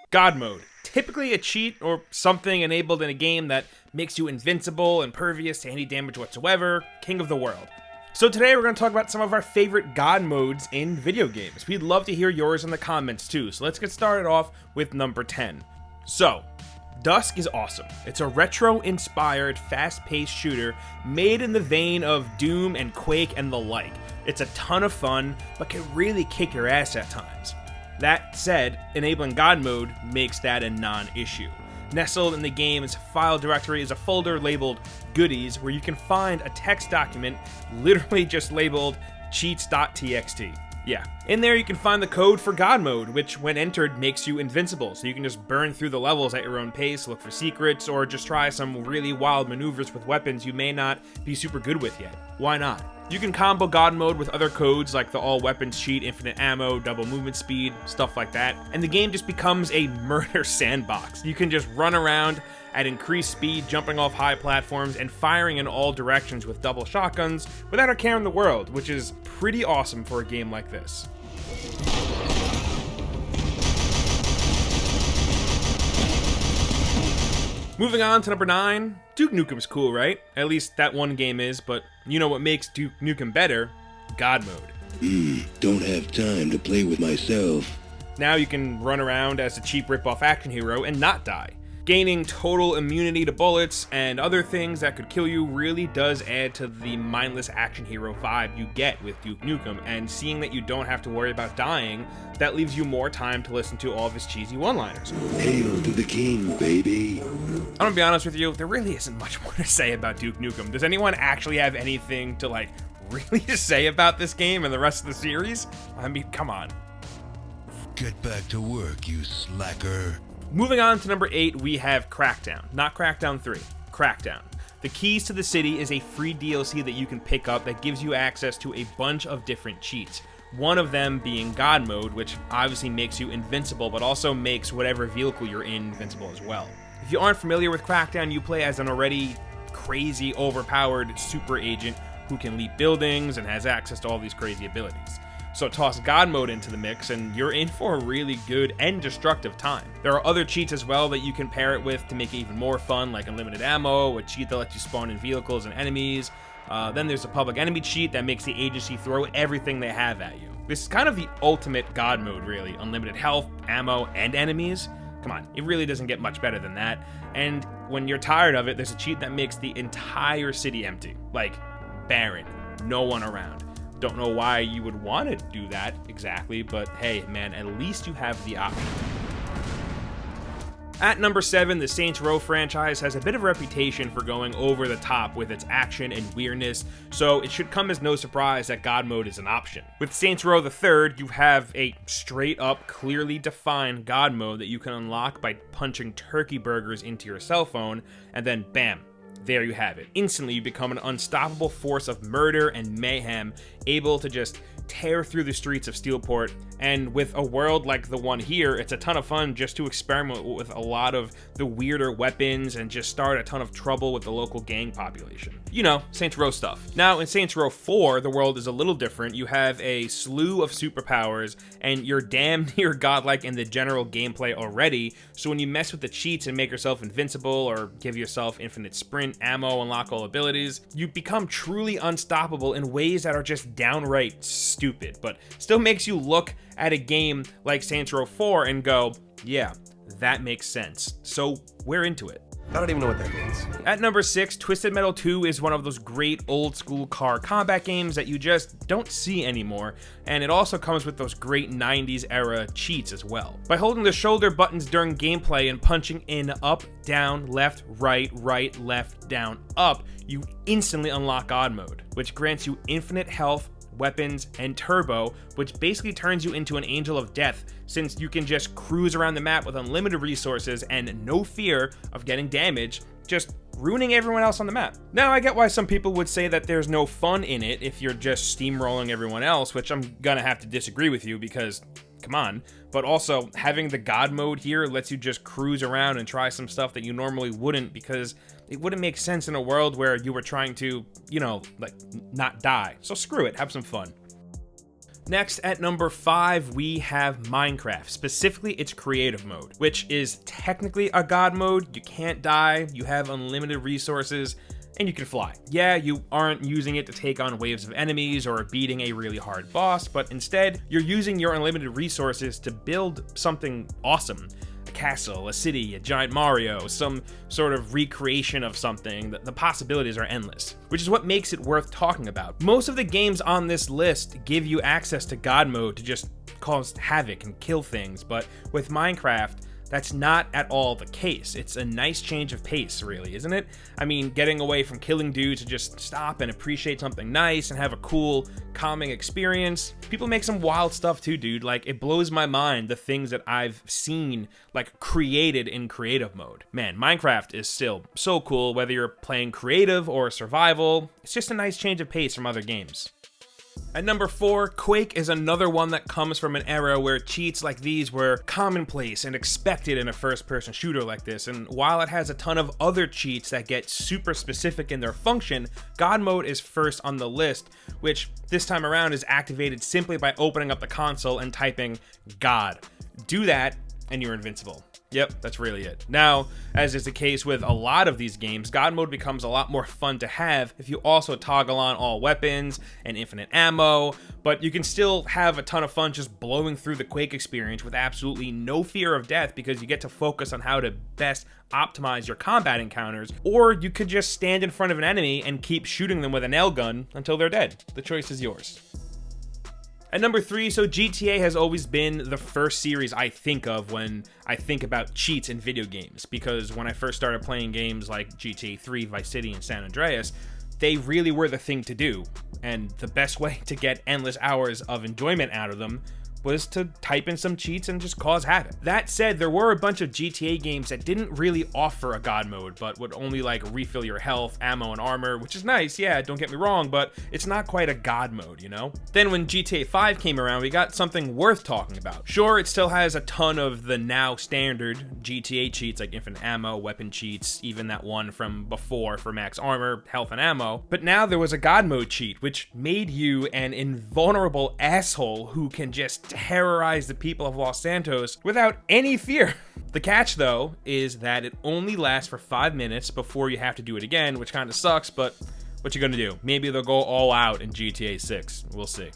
God mode. Typically a cheat or something enabled in a game that makes you invincible, impervious to any damage whatsoever, king of the world. So today we're going to talk about some of our favorite God modes in video games. We'd love to hear yours in the comments too, so let's get started off with number 10. So, Dusk is awesome. It's a retro-inspired, fast-paced shooter made in the vein of Doom and Quake and the like. It's a ton of fun, but can really kick your ass at times. That said, enabling God mode makes that a non-issue. Nestled in the game's file directory is a folder labeled Goodies, where you can find a text document literally just labeled cheats.txt. Yeah. In there you can find the code for God mode, which when entered makes you invincible, so you can just burn through the levels at your own pace, look for secrets, or just try some really wild maneuvers with weapons you may not be super good with yet. Why not? You can combo God mode with other codes like the all weapons cheat, infinite ammo, double movement speed, stuff like that, and the game just becomes a murder sandbox. You can just run around at increased speed, jumping off high platforms, and firing in all directions with double shotguns without a care in the world, which is pretty awesome for a game like this. Moving on to number 9, Duke Nukem's cool, right? At least that one game is, but you know what makes Duke Nukem better? God mode. Don't have time to play with myself. Now you can run around as a cheap rip-off action hero and not die. Gaining total immunity to bullets and other things that could kill you really does add to the mindless action hero vibe you get with Duke Nukem, and seeing that you don't have to worry about dying, that leaves you more time to listen to all of his cheesy one-liners. Hail to the king, baby. I'm gonna be honest with you, there really isn't much more to say about Duke Nukem. Does anyone actually have anything to really say about this game and the rest of the series? I mean, come on. Get back to work, you slacker. Moving on to number 8, we have Crackdown. Not Crackdown 3, Crackdown. The Keys to the City is a free DLC that you can pick up that gives you access to a bunch of different cheats. One of them being God mode, which obviously makes you invincible, but also makes whatever vehicle you're in invincible as well. If you aren't familiar with Crackdown, you play as an already crazy, overpowered super agent who can leap buildings and has access to all these crazy abilities. So toss God mode into the mix and you're in for a really good and destructive time. There are other cheats as well that you can pair it with to make it even more fun, like unlimited ammo, a cheat that lets you spawn in vehicles and enemies. Then there's a public enemy cheat that makes the agency throw everything they have at you. This is kind of the ultimate God mode, really. Unlimited health, ammo, and enemies. Come on, it really doesn't get much better than that. And when you're tired of it, there's a cheat that makes the entire city empty. Like, barren, no one around. Don't know why you would want to do that exactly, but hey, man, at least you have the option. At number 7, the Saints Row franchise has a bit of a reputation for going over the top with its action and weirdness, so it should come as no surprise that God mode is an option. With Saints Row the Third, you have a straight-up, clearly defined God mode that you can unlock by punching turkey burgers into your cell phone, and then bam, there you have it. Instantly, you become an unstoppable force of murder and mayhem, able to just tear through the streets of Steelport, and with a world like the one here, it's a ton of fun just to experiment with a lot of the weirder weapons and just start a ton of trouble with the local gang population. You know, Saints Row stuff. Now, in Saints Row 4, the world is a little different. You have a slew of superpowers, and you're damn near godlike in the general gameplay already, so when you mess with the cheats and make yourself invincible or give yourself infinite sprint, ammo, unlock all abilities, you become truly unstoppable in ways that are just downright stupid, but still makes you look at a game like Saints Row 4 and go, yeah, that makes sense. So we're into it. I don't even know what that means. At number 6, Twisted Metal 2 is one of those great old school car combat games that you just don't see anymore, and it also comes with those great 90s era cheats as well. By holding the shoulder buttons during gameplay and punching in up, down, left, right, left, down, up, you instantly unlock God mode, which grants you infinite health, weapons, and turbo, which basically turns you into an angel of death, since you can just cruise around the map with unlimited resources and no fear of getting damaged, just ruining everyone else on the map. Now, I get why some people would say that there's no fun in it if you're just steamrolling everyone else, which I'm gonna have to disagree with you because, come on. But also, having the God mode here lets you just cruise around and try some stuff that you normally wouldn't, because it wouldn't make sense in a world where you were trying to, not die. So screw it, have some fun. Next, at number 5, we have Minecraft, specifically its creative mode, which is technically a god mode. You can't die, you have unlimited resources, and you can fly. Yeah, you aren't using it to take on waves of enemies or beating a really hard boss, but instead, you're using your unlimited resources to build something awesome. A castle, a city, a giant Mario, some sort of recreation of something. The possibilities are endless, which is what makes it worth talking about. Most of the games on this list give you access to God mode to just cause havoc and kill things, but with Minecraft, that's not at all the case. It's a nice change of pace, really, isn't it? I mean, getting away from killing dudes to just stop and appreciate something nice and have a cool, calming experience. People make some wild stuff too, dude. Like, it blows my mind the things that I've seen, like, created in creative mode. Man, Minecraft is still so cool, whether you're playing creative or survival. It's just a nice change of pace from other games. At number 4, Quake is another one that comes from an era where cheats like these were commonplace and expected in a first-person shooter like this, and while it has a ton of other cheats that get super specific in their function, God mode is first on the list, which this time around is activated simply by opening up the console and typing God. Do that, and you're invincible. Yep, that's really it. Now, as is the case with a lot of these games, God mode becomes a lot more fun to have if you also toggle on all weapons and infinite ammo, but you can still have a ton of fun just blowing through the Quake experience with absolutely no fear of death because you get to focus on how to best optimize your combat encounters, or you could just stand in front of an enemy and keep shooting them with a nail gun until they're dead. The choice is yours. At number 3, so GTA has always been the first series I think of when I think about cheats in video games, because when I first started playing games like GTA 3, Vice City, and San Andreas, they really were the thing to do, and the best way to get endless hours of enjoyment out of them was to type in some cheats and just cause havoc. That said, there were a bunch of GTA games that didn't really offer a God mode, but would only like refill your health, ammo, and armor, which is nice, yeah, don't get me wrong, but it's not quite a God mode, you know? Then when GTA 5 came around, we got something worth talking about. Sure, it still has a ton of the now standard GTA cheats like infinite ammo, weapon cheats, even that one from before for max armor, health, and ammo, but now there was a God mode cheat, which made you an invulnerable asshole who can just terrorize the people of Los Santos without any fear. The catch, though, is that it only lasts for 5 minutes before you have to do it again, which kind of sucks, but what you gonna do? Maybe they'll go all out in GTA 6. We'll see.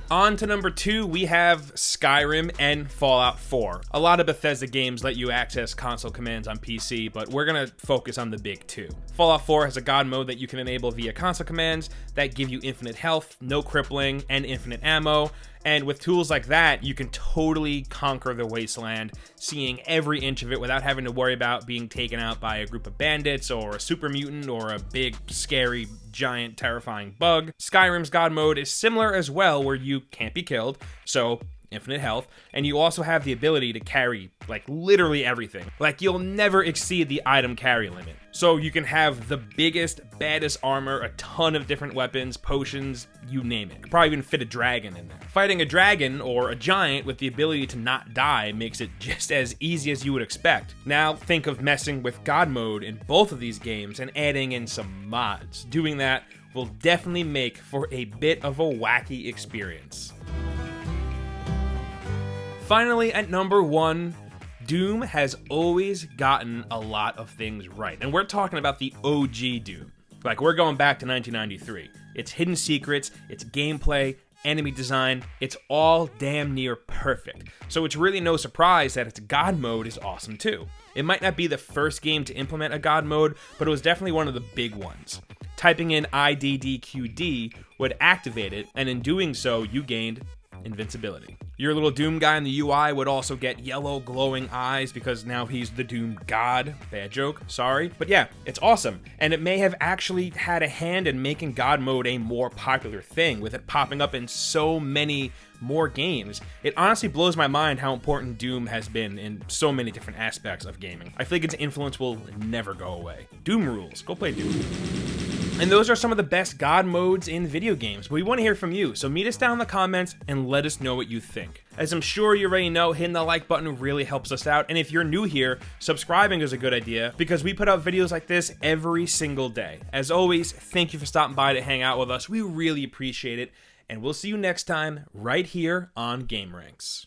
On to number 2, we have Skyrim and Fallout 4. A lot of Bethesda games let you access console commands on PC, but we're gonna focus on the big two. Fallout 4 has a God mode that you can enable via console commands that give you infinite health, no crippling, and infinite ammo. And with tools like that, you can totally conquer the wasteland, seeing every inch of it without having to worry about being taken out by a group of bandits or a super mutant or a big, scary, giant, terrifying bug. Skyrim's God mode is similar as well, where you can't be killed, so infinite health, and you also have the ability to carry, like, literally everything. Like, you'll never exceed the item carry limit. So you can have the biggest, baddest armor, a ton of different weapons, potions, you name it. You could probably even fit a dragon in there. Fighting a dragon or a giant with the ability to not die makes it just as easy as you would expect. Now think of messing with God mode in both of these games and adding in some mods. Doing that will definitely make for a bit of a wacky experience. Finally, at number 1, Doom has always gotten a lot of things right. And we're talking about the OG Doom. Like, we're going back to 1993. Its hidden secrets, its gameplay, enemy design, it's all damn near perfect. So it's really no surprise that its God mode is awesome too. It might not be the first game to implement a God mode, but it was definitely one of the big ones. Typing in IDDQD would activate it, and in doing so, you gained invincibility. Your little Doom guy in the UI would also get yellow glowing eyes because now he's the Doom God. Bad joke, sorry. But yeah, it's awesome. And it may have actually had a hand in making God mode a more popular thing, with it popping up in so many more games. It honestly blows my mind how important Doom has been in so many different aspects of gaming. I feel like its influence will never go away. Doom rules. Go play Doom. And those are some of the best God modes in video games, but we want to hear from you, so meet us down in the comments and let us know what you think. As I'm sure you already know, hitting the like button really helps us out, and if you're new here, subscribing is a good idea, because we put out videos like this every single day. As always, thank you for stopping by to hang out with us, we really appreciate it, and we'll see you next time, right here on gameranx.